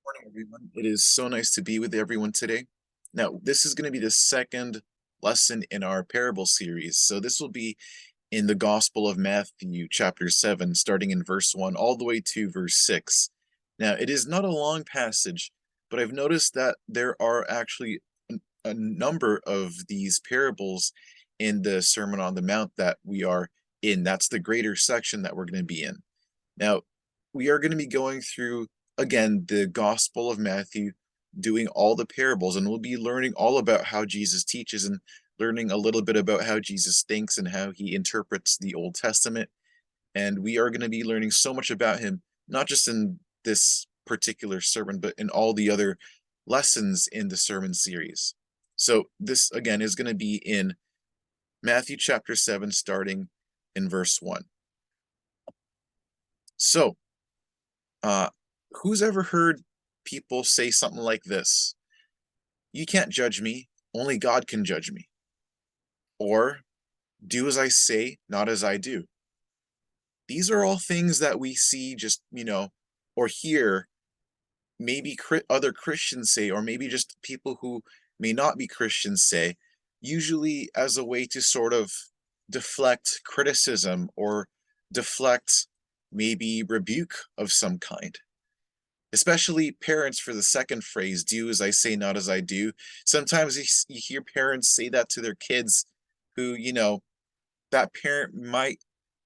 Morning, everyone. It is so nice to be with everyone today. Now, this is going to be the second lesson in our parable series. So, this will be in the Gospel of Matthew, chapter 7, starting in verse 1, all the way to verse 6. Now, it is not a long passage, but I've noticed that there are actually a number of these parables in the Sermon on the Mount that we are in. That's the greater section that we're going to be in. Now, we are going to be going through, again, the Gospel of Matthew, doing all the parables, and we'll be learning all about how Jesus teaches and learning a little bit about how Jesus thinks and how he interprets the Old Testament. And we are going to be learning so much about him, not just in this particular sermon, but in all the other lessons in the sermon series. So, this again is going to be in Matthew chapter 7, starting in verse 1. So, Uh, who's ever heard people say something like this? You can't judge me, only God can judge me. Or, do as I say, not as I do. These are all things that we see just, or hear maybe other Christians say, or maybe just people who may not be Christians say, usually as a way to sort of deflect criticism or deflect maybe rebuke of some kind. Especially parents for the second phrase, do as I say, not as I do. Sometimes you hear parents say that to their kids who, that parent might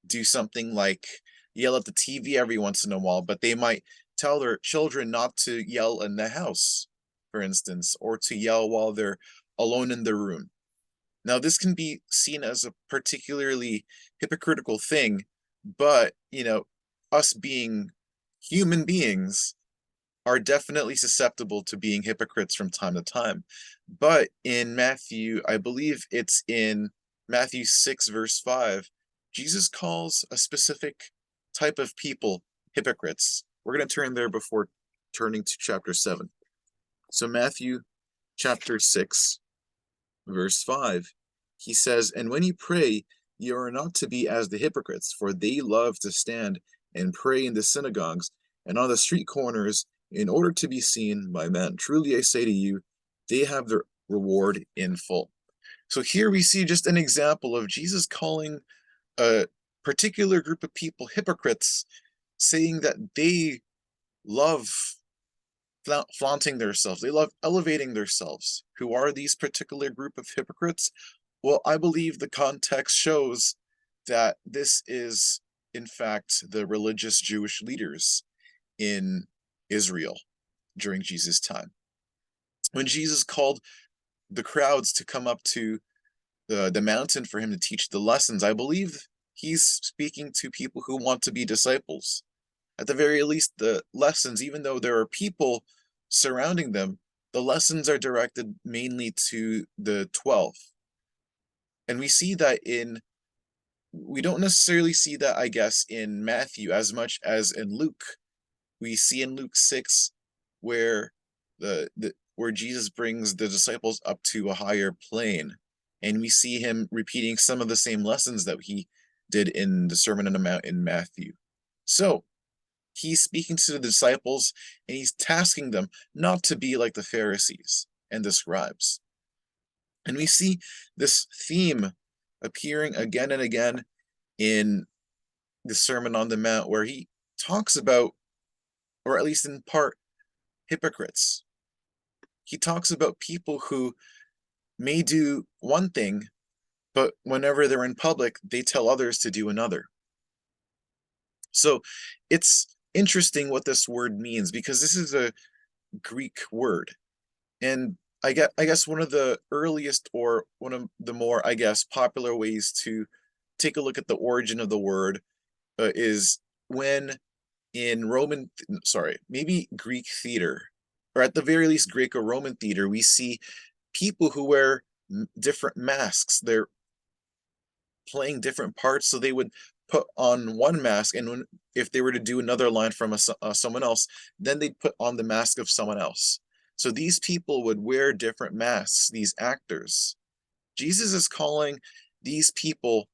do something like yell at the TV every once in a while, but they might tell their children not to yell in the house, for instance, or to yell while they're alone in their room. Now, this can be seen as a particularly hypocritical thing, but, us being human beings, are definitely susceptible to being hypocrites from time to time. But in Matthew, I believe it's in Matthew 6, verse 5, Jesus calls a specific type of people hypocrites. We're going to turn there before turning to chapter 7. So, Matthew chapter 6, verse 5, he says, And when you pray, you are not to be as the hypocrites, for they love to stand and pray in the synagogues and on the street corners in order to be seen by men. Truly I say to you, they have their reward in full. So here we see just an example of Jesus calling a particular group of people hypocrites, saying that they love flaunting themselves, they love elevating themselves. Who are these particular group of hypocrites? Well, I believe the context shows that this is, in fact, the religious Jewish leaders in Israel during Jesus' time. When Jesus called the crowds to come up to the mountain for him to teach the lessons, I believe he's speaking to people who want to be disciples. At the very least, the lessons, even though there are people surrounding them, the lessons are directed mainly to the 12. And we don't necessarily see that, I guess, in Matthew as much as in Luke. We see in Luke 6 where where Jesus brings the disciples up to a higher plane, and we see him repeating some of the same lessons that he did in the Sermon on the Mount in Matthew. So he's speaking to the disciples and he's tasking them not to be like the Pharisees and the scribes. And we see this theme appearing again and again in the Sermon on the Mount, where he talks about, or at least in part, hypocrites. He talks about people who may do one thing, but whenever they're in public, they tell others to do another. So it's interesting what this word means, because this is a Greek word. And I guess one of the earliest, or one of the more, I guess, popular ways to take a look at the origin of the word is when in maybe Greek theater, or at the very least Greco-Roman theater, we see people who wear different masks. They're playing different parts, so they would put on one mask, and if they were to do another line from someone else, then they'd put on the mask of someone else. So these people would wear different masks, these actors. Jesus is calling these people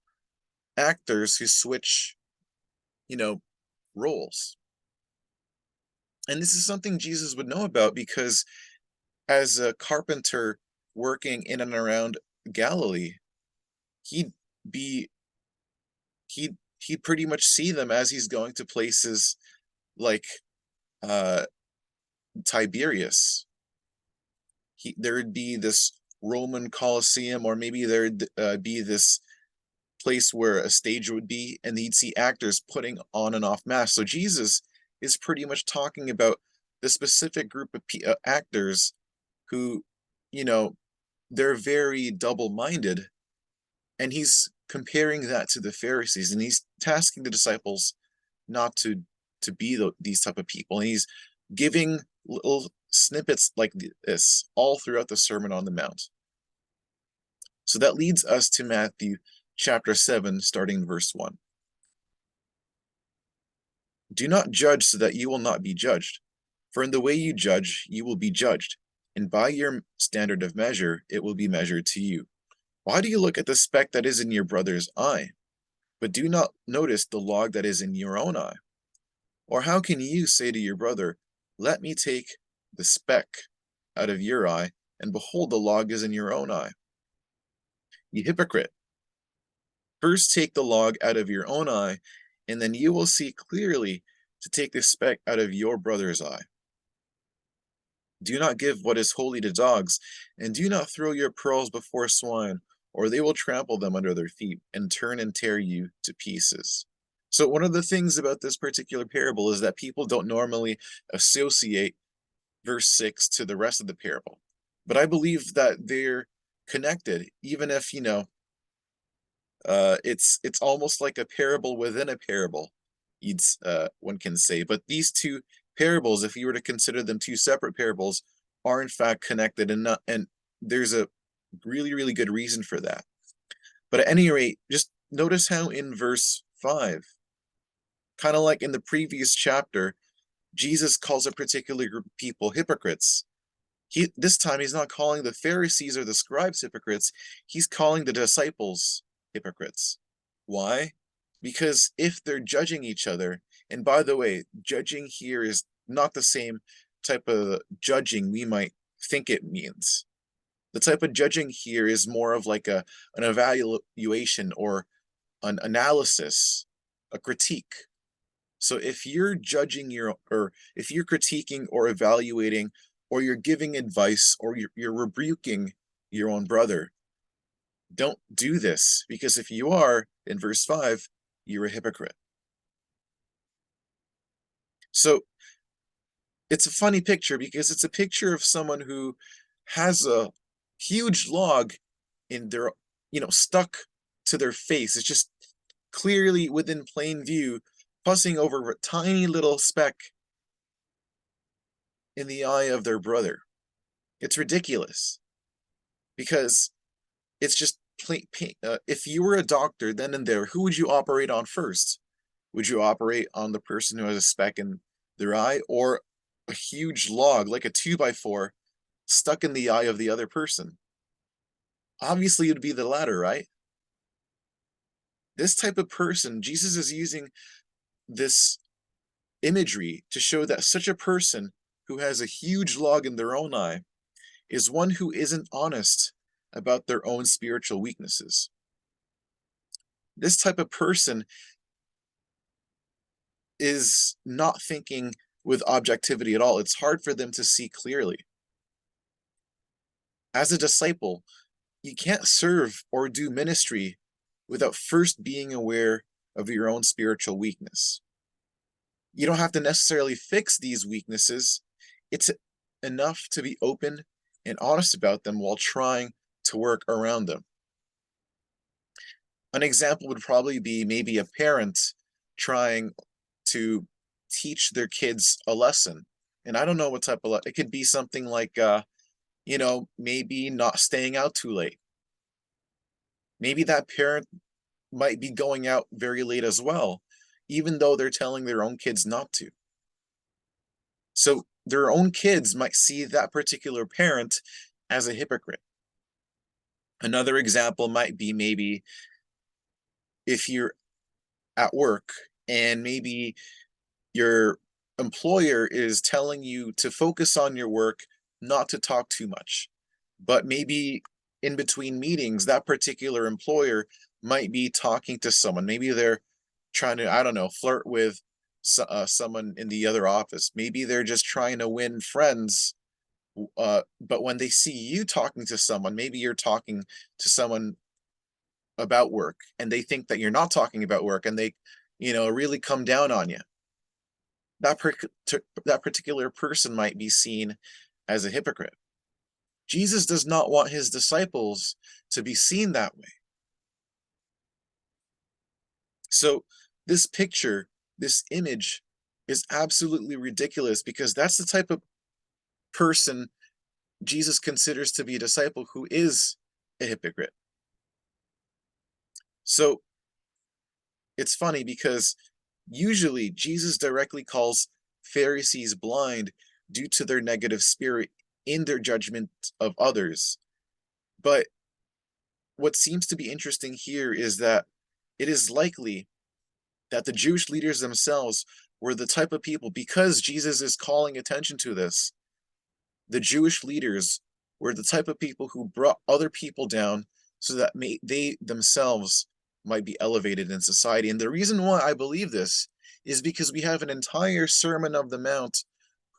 actors who switch, roles. And this is something Jesus would know about because as a carpenter working in and around Galilee, he'd be he'd pretty much see them as he's going to places like uh Tiberias. There'd be this Roman Colosseum, or maybe there'd be this place where a stage would be, and he'd see actors putting on and off masks. So Jesus is pretty much talking about the specific group of actors who, you know, they're very double-minded, and he's comparing that to the Pharisees, and he's tasking the disciples not to be these type of people, and he's giving little snippets like this all throughout the Sermon on the Mount. So that leads us to Matthew chapter 7, starting verse 1. Do not judge so that you will not be judged. For in the way you judge, you will be judged, and by your standard of measure, it will be measured to you. Why do you look at the speck that is in your brother's eye, but do not notice the log that is in your own eye? Or how can you say to your brother, let me take the speck out of your eye, and behold, the log is in your own eye? You hypocrite! First take the log out of your own eye, and then you will see clearly to take the speck out of your brother's eye. Do not give what is holy to dogs, and do not throw your pearls before swine, or they will trample them under their feet and turn and tear you to pieces. So one of the things about this particular parable is that people don't normally associate verse 6 to the rest of the parable. But I believe that they're connected, even if, it's almost like a parable within a parable, one can say. But these two parables, if you were to consider them two separate parables, are in fact connected, and there's a really, really good reason for that. But at any rate, just notice how in verse 5, kind of like in the previous chapter, Jesus calls a particular group of people hypocrites. This time he's not calling the Pharisees or the scribes hypocrites, he's calling the disciples hypocrites. Why? Because if they're judging each other, and by the way, judging here is not the same type of judging we might think it means. The type of judging here is more of like an evaluation or an analysis, a critique. So if you're judging or if you're critiquing or evaluating, or you're giving advice, or you're rebuking your own brother, don't do this, because if you are, in verse 5, you're a hypocrite. So it's a funny picture because it's a picture of someone who has a huge log in their, stuck to their face. It's just clearly within plain view, fussing over a tiny little speck in the eye of their brother. It's ridiculous because it's just plain. If you were a doctor then and there, who would you operate on first? Would you operate on the person who has a speck in their eye, or a huge log like a 2x4 stuck in the eye of the other person? Obviously, it would be the latter, right? This type of person, Jesus is using this imagery to show that such a person who has a huge log in their own eye is one who isn't honest about their own spiritual weaknesses. This type of person is not thinking with objectivity at all. It's hard for them to see clearly. As a disciple, you can't serve or do ministry without first being aware of your own spiritual weakness. You don't have to necessarily fix these weaknesses. It's enough to be open and honest about them while trying to work around them. An example would probably be maybe a parent trying to teach their kids a lesson. And I don't know what type of it could be something like maybe not staying out too late. Maybe that parent might be going out very late as well, even though they're telling their own kids not to. So their own kids might see that particular parent as a hypocrite. Another example might be maybe if you're at work and maybe your employer is telling you to focus on your work, not to talk too much. But maybe in between meetings, that particular employer might be talking to someone. Maybe they're trying to, I don't know, flirt with someone in the other office. Maybe they're just trying to win friends. But when they see you talking to someone, maybe you're talking to someone about work and they think that you're not talking about work and they, really come down on you. That particular person might be seen as a hypocrite. Jesus does not want his disciples to be seen that way. So this picture, this image is absolutely ridiculous because that's the type of person Jesus considers to be a disciple who is a hypocrite. So it's funny because usually Jesus directly calls Pharisees blind due to their negative spirit in their judgment of others. But what seems to be interesting here is that it is likely that the Jewish leaders themselves were the type of people, because Jesus is calling attention to this, the Jewish leaders were the type of people who brought other people down so that they themselves might be elevated in society. And the reason why I believe this is because we have an entire Sermon of the Mount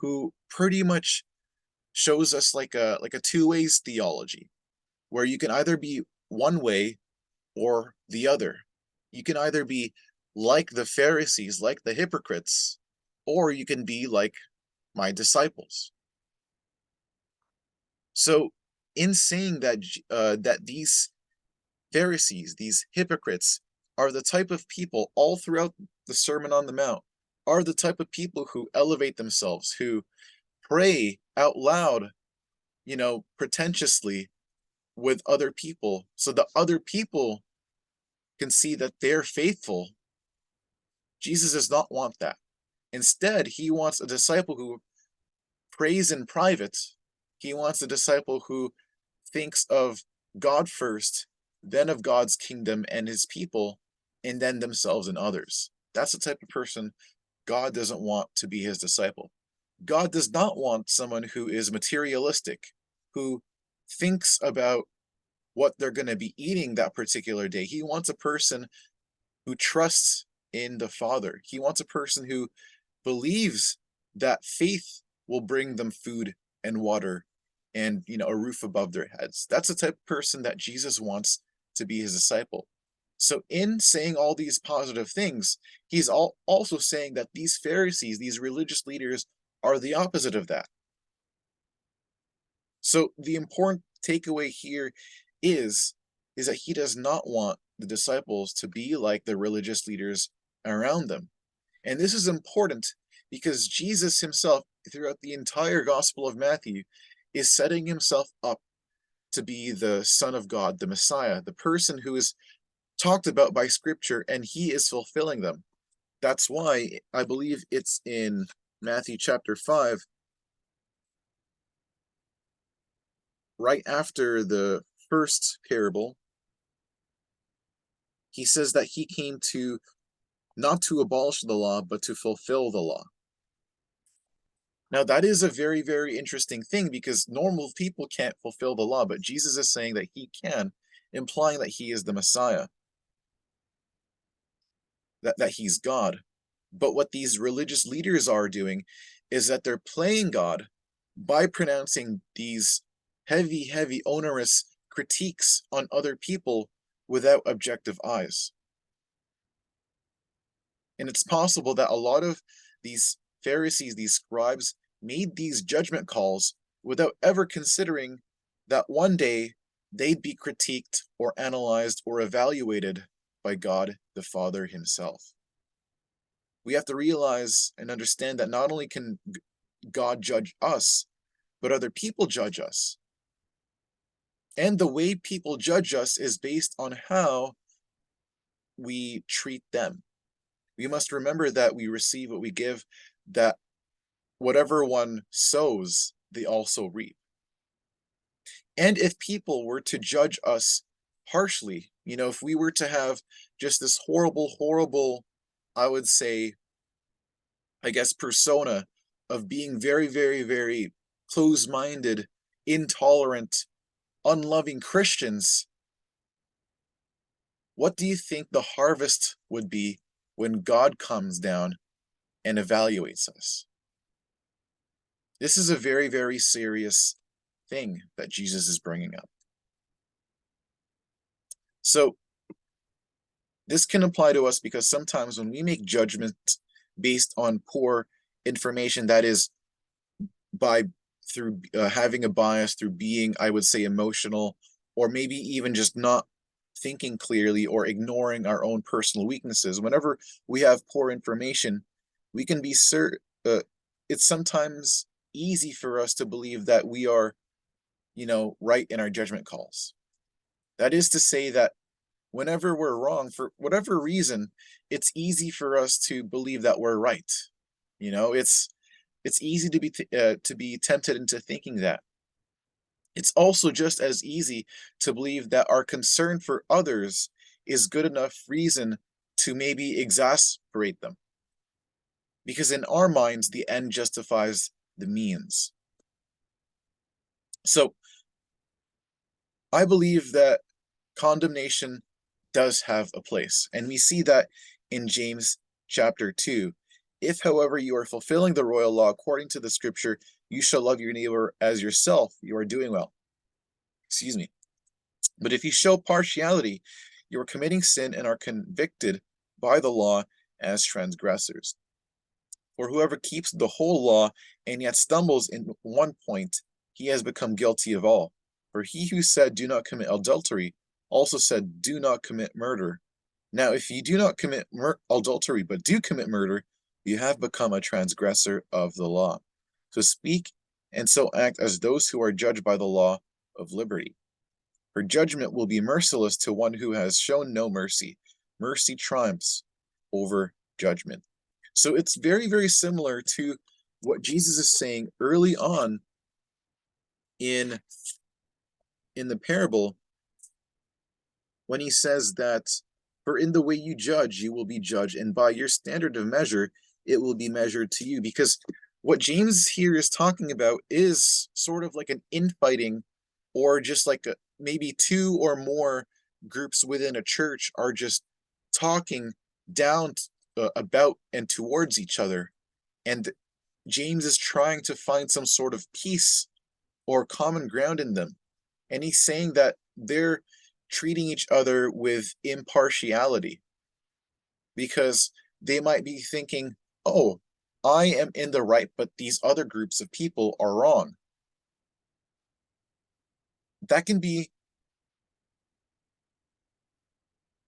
who pretty much shows us like a two ways theology, where you can either be one way or the other. You can either be like the Pharisees, like the hypocrites, or you can be like my disciples. So, in saying that that these Pharisees, these hypocrites, are the type of people all throughout the Sermon on the Mount, are the type of people who elevate themselves, who pray out loud, pretentiously with other people, so that other people can see that they're faithful. Jesus does not want that. Instead, he wants a disciple who prays in private. He wants a disciple who thinks of God first, then of God's kingdom and his people, and then themselves and others. That's the type of person God doesn't want to be his disciple. God does not want someone who is materialistic, who thinks about what they're going to be eating that particular day. He wants a person who trusts in the Father. He wants a person who believes that faith will bring them food and water and a roof above their heads. That's the type of person that Jesus wants to be his disciple. So in saying all these positive things, he's also saying that these Pharisees, these religious leaders, are the opposite of that. So the important takeaway here is that he does not want the disciples to be like the religious leaders around them. And this is important because Jesus himself, throughout the entire Gospel of Matthew, is setting himself up to be the Son of God, the Messiah, the person who is talked about by Scripture, and he is fulfilling them. That's why I believe it's in Matthew chapter 5, right after the first parable, he says that he came to not to abolish the law, but to fulfill the law. Now, that is a very, very interesting thing because normal people can't fulfill the law, but Jesus is saying that he can, implying that he is the Messiah, that he's God. But what these religious leaders are doing is that they're playing God by pronouncing these heavy, heavy, onerous critiques on other people without objective eyes. And it's possible that a lot of these Pharisees, these scribes, made these judgment calls without ever considering that one day they'd be critiqued or analyzed or evaluated by God the Father himself. We have to realize and understand that not only can God judge us, but other people judge us. And the way people judge us is based on how we treat them. We must remember that we receive what we give, that whatever one sows, they also reap. And if people were to judge us harshly, if we were to have just this horrible, horrible, I would say, I guess, persona of being very, very, very close-minded, intolerant, unloving Christians, what do you think the harvest would be when God comes down and evaluates us? This is a very, very serious thing that Jesus is bringing up. So, this can apply to us because sometimes when we make judgments based on poor information, that is, by through having a bias, through being, I would say, emotional, or maybe even just not thinking clearly or ignoring our own personal weaknesses. Whenever we have poor information, we can be certain. It's sometimes easy for us to believe that we are, right in our judgment calls. That is to say that whenever we're wrong for whatever reason, it's easy for us to believe that we're right. It's easy to be tempted into thinking that. It's also just as easy to believe that our concern for others is good enough reason to maybe exasperate them. Because in our minds, the end justifies the means. So I believe that condemnation does have a place. And we see that in James chapter 2. If, however, you are fulfilling the royal law according to the scripture, you shall love your neighbor as yourself, you are doing well. Excuse me. But if you show partiality, you are committing sin and are convicted by the law as transgressors. For whoever keeps the whole law and yet stumbles in one point, he has become guilty of all. For he who said, do not commit adultery, also said, do not commit murder. Now, if you do not commit adultery, but do commit murder, you have become a transgressor of the law. So speak and so act as those who are judged by the law of liberty. For judgment will be merciless to one who has shown no mercy. Mercy triumphs over judgment. So it's very, very similar to what Jesus is saying early on in the parable when he says that, for in the way you judge, you will be judged, and by your standard of measure, it will be measured to you. Because what James here is talking about is sort of like an infighting, or just like maybe two or more groups within a church are just talking down about and towards each other. And James is trying to find some sort of peace or common ground in them. And he's saying that they're treating each other with impartiality because they might be thinking, oh, I am in the right, but these other groups of people are wrong. That can be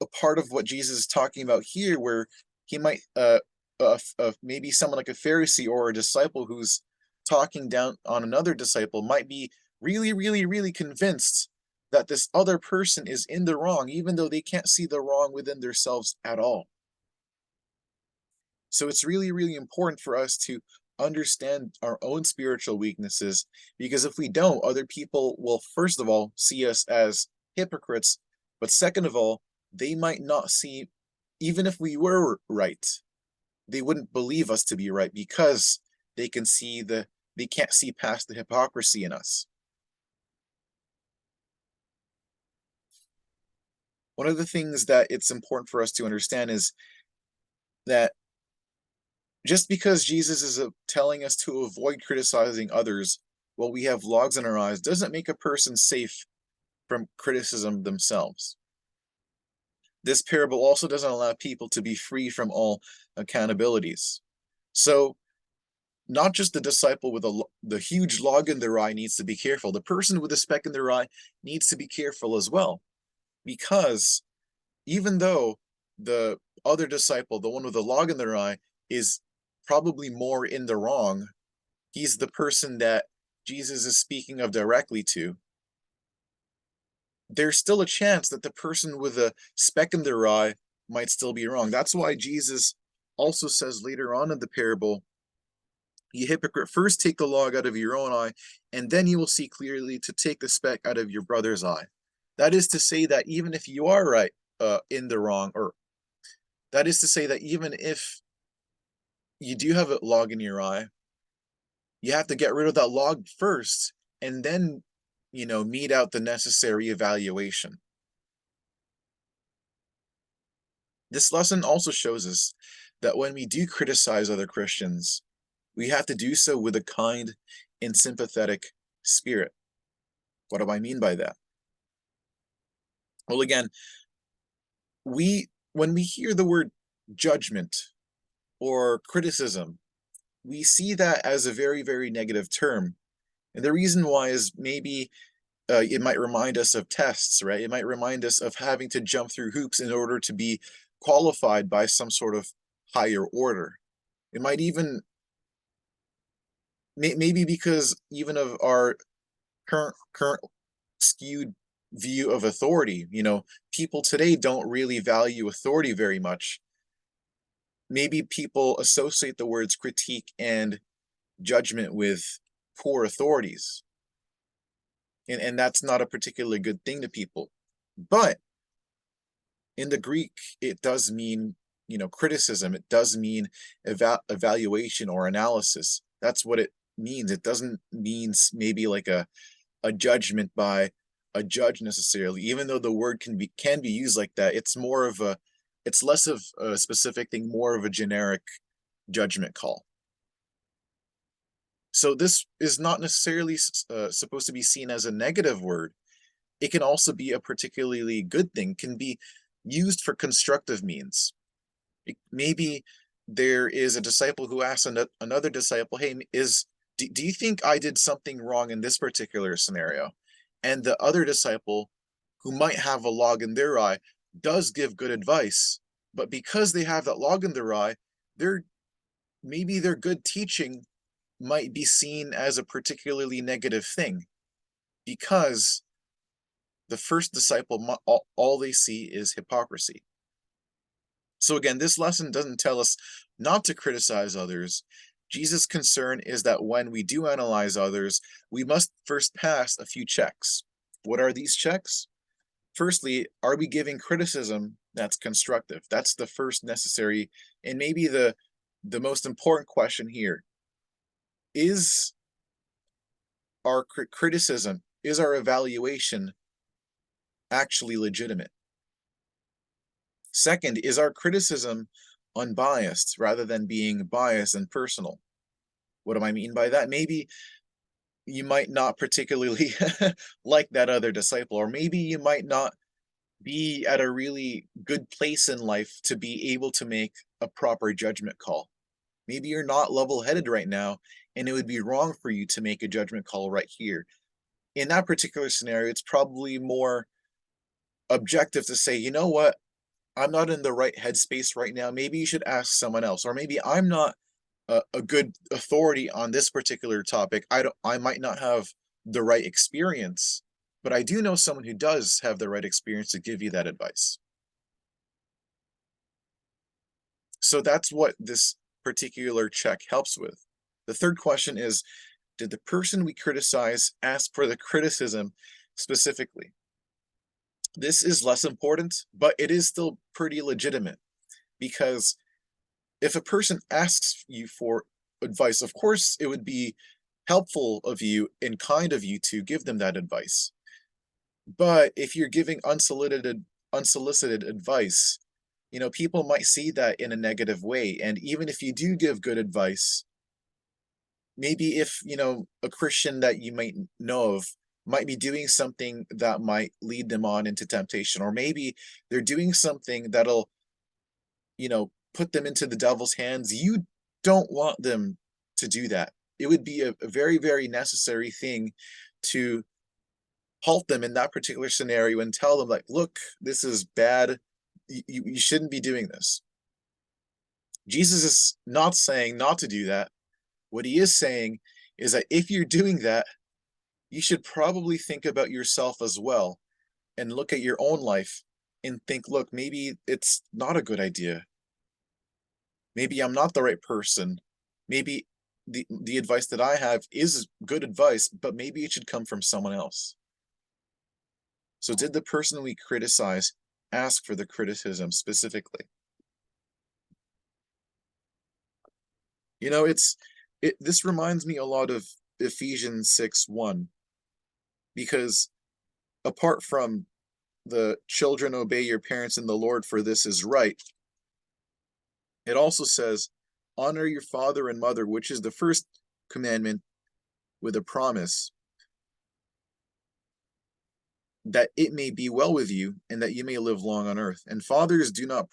a part of what Jesus is talking about here, where he might, maybe someone like a Pharisee or a disciple who's talking down on another disciple might be really, really, really convinced that this other person is in the wrong, even though they can't see the wrong within themselves at all. So it's really, really important for us to understand our own spiritual weaknesses, because if we don't, other people will, first of all, see us as hypocrites, but second of all, they might not see, even if we were right, they wouldn't believe us to be right because they can't see past the hypocrisy in us. One of the things that it's important for us to understand is that just because Jesus is telling us to avoid criticizing others while we have logs in our eyes doesn't make a person safe from criticism themselves. This parable also doesn't allow people to be free from all accountabilities. So not just the disciple with the huge log in their eye needs to be careful. The person with a speck in their eye needs to be careful as well. Because even though the other disciple, the one with the log in their eye, is probably more in the wrong, he's the person that Jesus is speaking of directly to, there's still a chance that the person with a speck in their eye might still be wrong. That's why Jesus also says later on in the parable, you hypocrite, first take the log out of your own eye, and then you will see clearly to take the speck out of your brother's eye. That is to say that even if you are right, in the wrong, or that is to say that even if you do have a log in your eye, you have to get rid of that log first and then, mete out the necessary evaluation. This lesson also shows us that when we do criticize other Christians, we have to do so with a kind and sympathetic spirit. What do I mean by that? Well, again, when we hear the word judgment or criticism, we see that as a very, very negative term. And the reason why is maybe it might remind us of tests, right? It might remind us of having to jump through hoops in order to be qualified by some sort of higher order. It might even, maybe because even of our current skewed view of authority, people today don't really value authority very much. Maybe people associate the words critique and judgment with poor authorities. And that's not a particularly good thing to people. But in the Greek, it does mean, criticism. It does mean evaluation or analysis. That's what it means. It doesn't mean maybe like a judgment by a judge necessarily, even though the word can be used like that. It's less of a specific thing, more of a generic judgment call. So this is not necessarily supposed to be seen as a negative word. It can also be a particularly good thing, can be used for constructive means. Maybe there is a disciple who asks another disciple, hey, do you think I did something wrong in this particular scenario? And the other disciple, who might have a log in their eye, does give good advice. But because they have that log in their eye, maybe their good teaching might be seen as a particularly negative thing, because the first disciple, all they see is hypocrisy. So again, this lesson doesn't tell us not to criticize others. Jesus' concern is that when we do analyze others, we must first pass a few checks. What are these checks? Firstly, are we giving criticism that's constructive? That's the first necessary and maybe the most important question here. Is our criticism, is our evaluation actually legitimate? Second, is our criticism unbiased rather than being biased and personal? What do I mean by that? Maybe you might not particularly like that other disciple, or maybe you might not be at a really good place in life to be able to make a proper judgment call. Maybe you're not level-headed right now, and it would be wrong for you to make a judgment call right here. In that particular scenario, it's probably more objective to say, you know what, I'm not in the right headspace right now. Maybe you should ask someone else, or maybe I'm not a good authority on this particular topic. I might not have the right experience, but I do know someone who does have the right experience to give you that advice. So that's what this particular check helps with. The third question is, did the person we criticize ask for the criticism specifically? This is less important, but it is still pretty legitimate, because if a person asks you for advice, of course, it would be helpful of you and kind of you to give them that advice. But if you're giving unsolicited advice, people might see that in a negative way. And even if you do give good advice, maybe if, a Christian that you might know of might be doing something that might lead them on into temptation, or maybe they're doing something that'll, put them into the devil's hands, you don't want them to do that. It would be a very, very necessary thing to halt them in that particular scenario and tell them, like, look, this is bad. You shouldn't be doing this. Jesus is not saying not to do that. What he is saying is that if you're doing that, you should probably think about yourself as well and look at your own life and think, look, maybe it's not a good idea. Maybe I'm not the right person. Maybe the advice that I have is good advice, but maybe it should come from someone else. So did the person we criticize ask for the criticism specifically? This reminds me a lot of Ephesians 6:1, because apart from the children obey your parents in the Lord, for this is right, it also says, honor your father and mother, which is the first commandment with a promise that it may be well with you and that you may live long on earth. And fathers, do not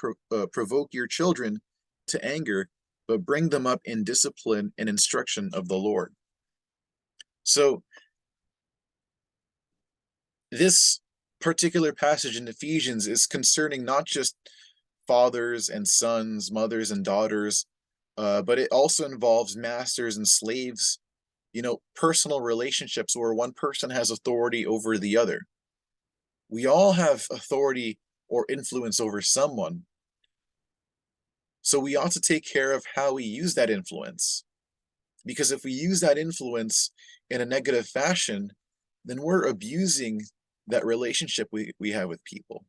provoke your children to anger, but bring them up in discipline and instruction of the Lord. So this particular passage in Ephesians is concerning not just fathers and sons, mothers and daughters, but it also involves masters and slaves, personal relationships where one person has authority over the other. We all have authority or influence over someone. So we ought to take care of how we use that influence. Because if we use that influence in a negative fashion, then we're abusing that relationship we have with people.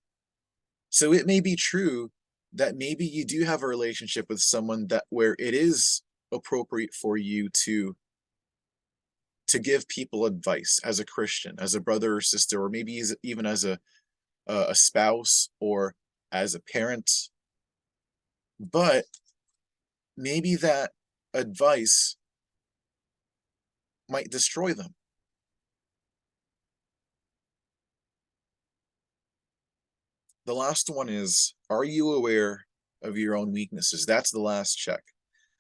So it may be true that maybe you do have a relationship with someone that where it is appropriate for you to give people advice as a Christian, as a brother or sister, or maybe even as a spouse or as a parent. But maybe that advice might destroy them. The last one is, are you aware of your own weaknesses? That's the last check.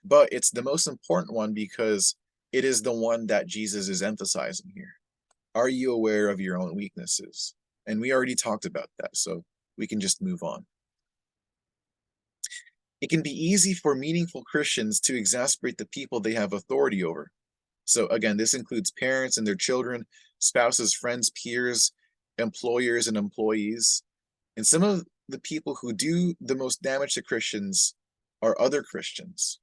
But it's the most important one because it is the one that Jesus is emphasizing here. Are you aware of your own weaknesses? And we already talked about that, so we can just move on. It can be easy for meaningful Christians to exasperate the people they have authority over. So again, this includes parents and their children, spouses, friends, peers, employers, and employees. And some of the people who do the most damage to Christians are other Christians.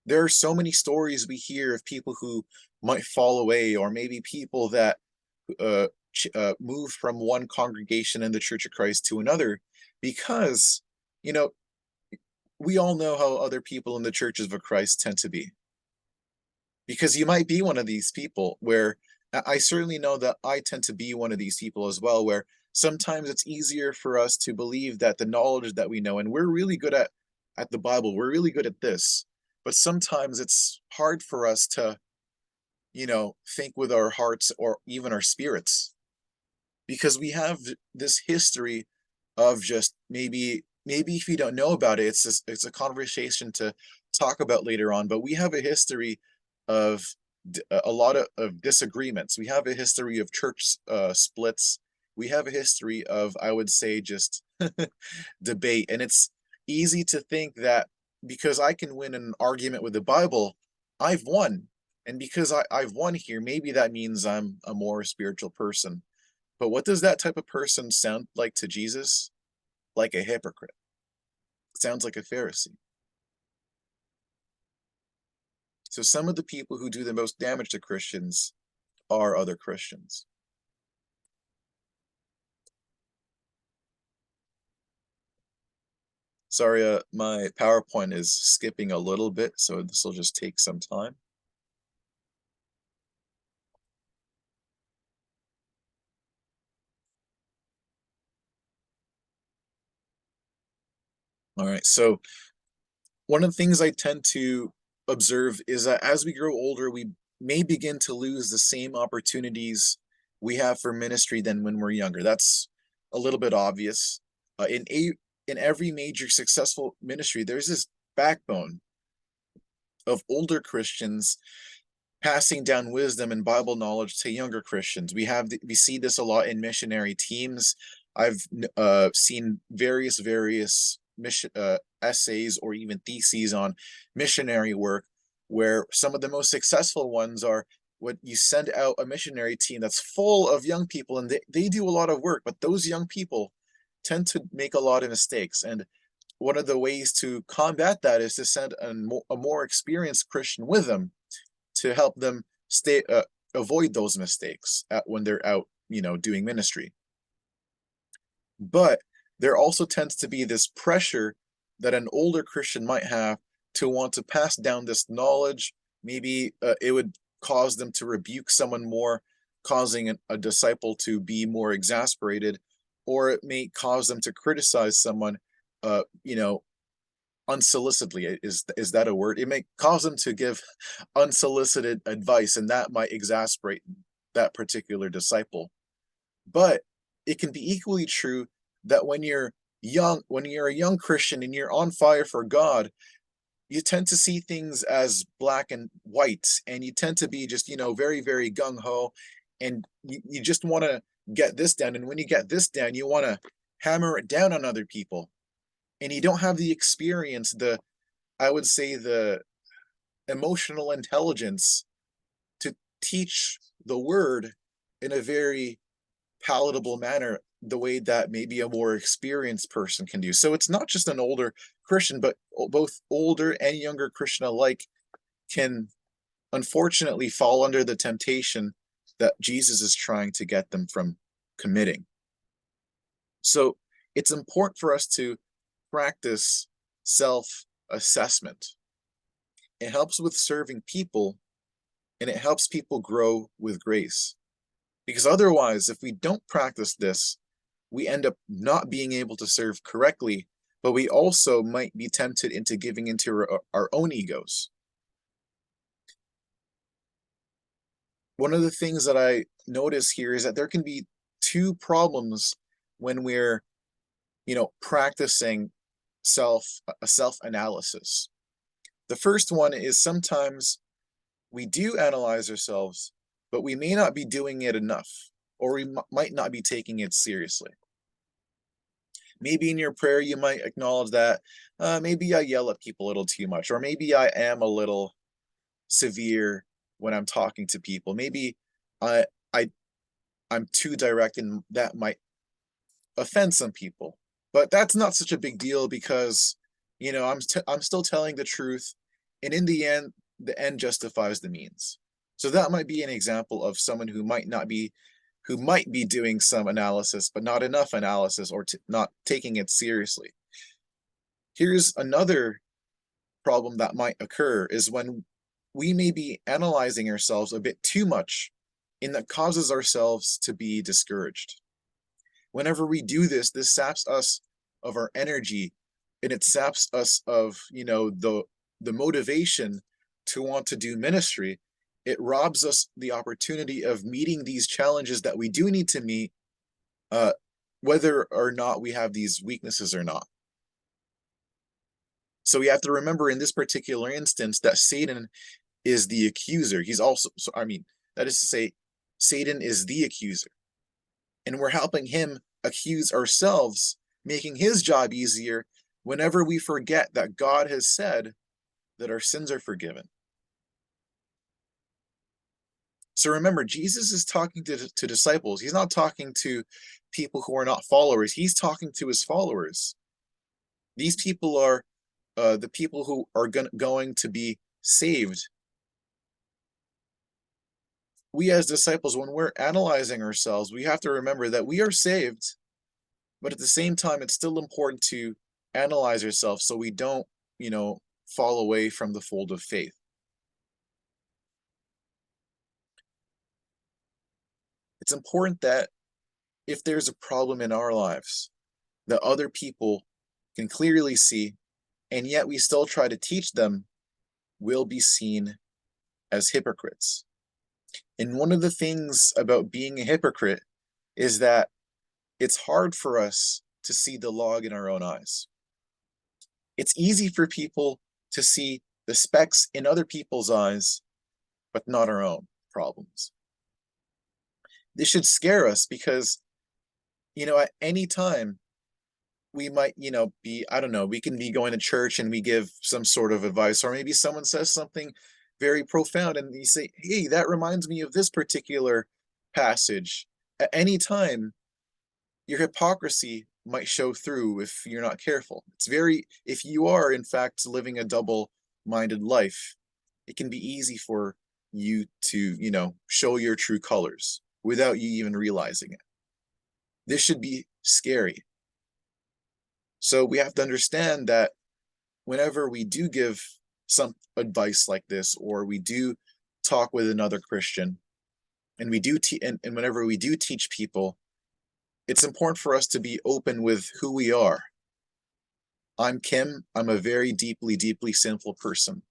There are so many stories we hear of people who might fall away, or maybe people that move from one congregation in the Church of Christ to another, because, we all know how other people in the churches of Christ tend to be. Because you might be one of these people where I certainly know that I tend to be one of these people as well, where sometimes it's easier for us to believe that the knowledge that we know, and we're really good at the Bible, we're really good at this, but sometimes it's hard for us to, think with our hearts or even our spirits, because we have this history of just maybe if you don't know about it, it's a conversation to talk about later on, but we have a history of a lot of disagreements. We have a history of church splits. We have a history of, I would say, just debate. And it's easy to think that because I can win an argument with the Bible, I've won. And because I've won here, maybe that means I'm a more spiritual person. But what does that type of person sound like to Jesus? Like a hypocrite. Sounds like a Pharisee. So some of the people who do the most damage to Christians are other Christians. Sorry, my PowerPoint is skipping a little bit, so this will just take some time. All right, so one of the things I tend to observe is that as we grow older, we may begin to lose the same opportunities we have for ministry than when we're younger. That's a little bit obvious. In every major successful ministry, there's this backbone of older Christians passing down wisdom and Bible knowledge to younger Christians. We see this a lot in missionary teams. I've seen various mission essays or even theses on missionary work, where some of the most successful ones are when you send out a missionary team that's full of young people, and they do a lot of work, but those young people tend to make a lot of mistakes. And one of the ways to combat that is to send a more experienced Christian with them to help them avoid those mistakes when they're out, doing ministry. But there also tends to be this pressure that an older Christian might have to want to pass down this knowledge. Maybe it would cause them to rebuke someone more, causing a disciple to be more exasperated, or it may cause them to criticize someone, you know, unsolicitedly. Is that a word? It may cause them to give unsolicited advice, and that might exasperate that particular disciple. But it can be equally true that when you're a young Christian and you're on fire for God, you tend to see things as black and white, and you tend to be just, very, very gung ho, and you just want to get this done. And when you get this done, you want to hammer it down on other people, and you don't have the experience, I would say, the emotional intelligence to teach the word in a very palatable manner, the way that maybe a more experienced person can do. So it's not just an older Christian, but both older and younger Christian alike can unfortunately fall under the temptation that Jesus is trying to get them from committing. So it's important for us to practice self-assessment. It helps with serving people, and it helps people grow with grace. Because otherwise, if we don't practice this, we end up not being able to serve correctly, but we also might be tempted into giving into our own egos. One of the things that I notice here is that there can be two problems when we're, practicing self-analysis. The first one is sometimes we do analyze ourselves, but we may not be doing it enough, or we might not be taking it seriously. Maybe in your prayer, you might acknowledge that maybe I yell at people a little too much, or maybe I am a little severe when I'm talking to people. Maybe I, I I'm too direct, and that might offend some people. But that's not such a big deal because, I'm still telling the truth, and in the end justifies the means. So that might be an example of someone who might be doing some analysis, but not enough analysis, or not taking it seriously. Here's another problem that might occur is when we may be analyzing ourselves a bit too much, and that causes ourselves to be discouraged. Whenever we do this, this saps us of our energy, and it saps us of, the motivation to want to do ministry. It robs us the opportunity of meeting these challenges that we do need to meet, uh, whether or not we have these weaknesses or not. So we have to remember in this particular instance that Satan is the accuser. He's also, so I mean, that is to say, Satan is the accuser. And we're helping him accuse ourselves, making his job easier whenever we forget that God has said that our sins are forgiven. So remember, Jesus is talking to disciples. He's not talking to people who are not followers. He's talking to his followers. These people are the people who are going to be saved. We as disciples, when we're analyzing ourselves, we have to remember that we are saved, but at the same time, it's still important to analyze ourselves so we don't, fall away from the fold of faith. It's important that if there's a problem in our lives that other people can clearly see, and yet we still try to teach them, will be seen as hypocrites. And one of the things about being a hypocrite is that it's hard for us to see the log in our own eyes. It's easy for people to see the specks in other people's eyes, but not our own problems. This should scare us because, at any time we might, be, I don't know, we can be going to church and we give some sort of advice, or maybe someone says something very profound and you say, hey, that reminds me of this particular passage. At any time, your hypocrisy might show through if you're not careful. If you are, in fact, living a double-minded life, it can be easy for you to, show your true colors without you even realizing it. This should be scary. So we have to understand that whenever we do give some advice like this, or we do talk with another Christian, and and whenever we do teach people, it's important for us to be open with who we are. I'm Kim. I'm a very deeply, deeply sinful person.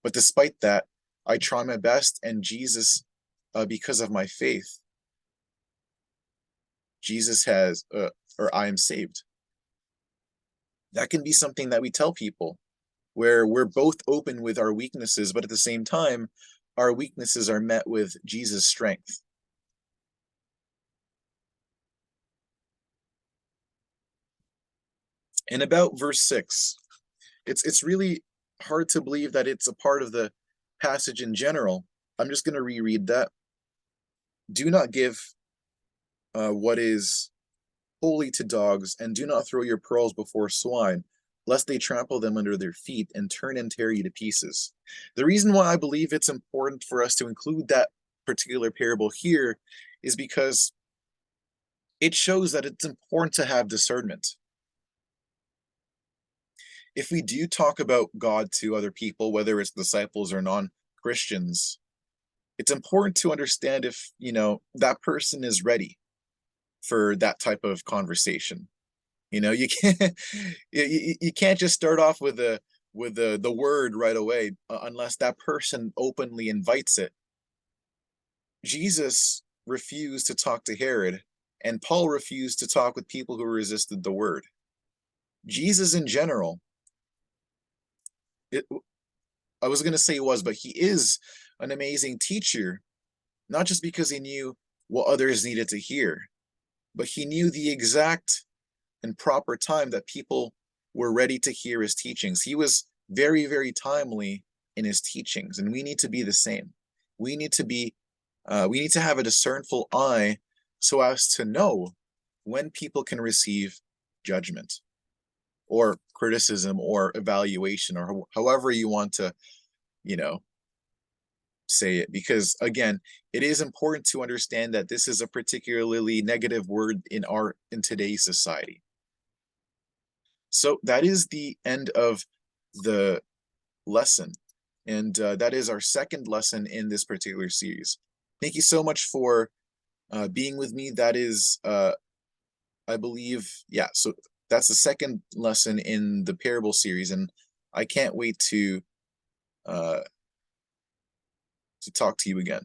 But despite that, I try my best, and Jesus, because of my faith, Jesus has, or I am saved. That can be something that we tell people, where we're both open with our weaknesses, but at the same time, our weaknesses are met with Jesus' strength. And about verse 6, it's really hard to believe that it's a part of the passage in general. I'm just going to reread that. Do not give what is holy to dogs, and do not throw your pearls before swine, lest they trample them under their feet and turn and tear you to pieces. The reason why I believe it's important for us to include that particular parable here is because it shows that it's important to have discernment. If we do talk about God to other people, whether it's disciples or non-Christians, it's important to understand if, that person is ready for that type of conversation. You can't you can't just start off with the word right away, unless that person openly invites it. Jesus refused to talk to Herod, and Paul refused to talk with people who resisted the word. Jesus in general, it, I was going to say he was, but he is an amazing teacher, not just because he knew what others needed to hear, but he knew the exact and proper time that people were ready to hear his teachings. He was very, very timely in his teachings, and we need to be the same. We need to be, we need to have a discernful eye so as to know when people can receive judgment or criticism or evaluation, or however you want to, you know, say it. Because again, it is important to understand that this is a particularly negative word in today's society. So that is the end of the lesson. And that is our second lesson in this particular series. Thank you so much for being with me. That is, I believe, yeah, so that's the second lesson in the parable series. And I can't wait to talk to you again.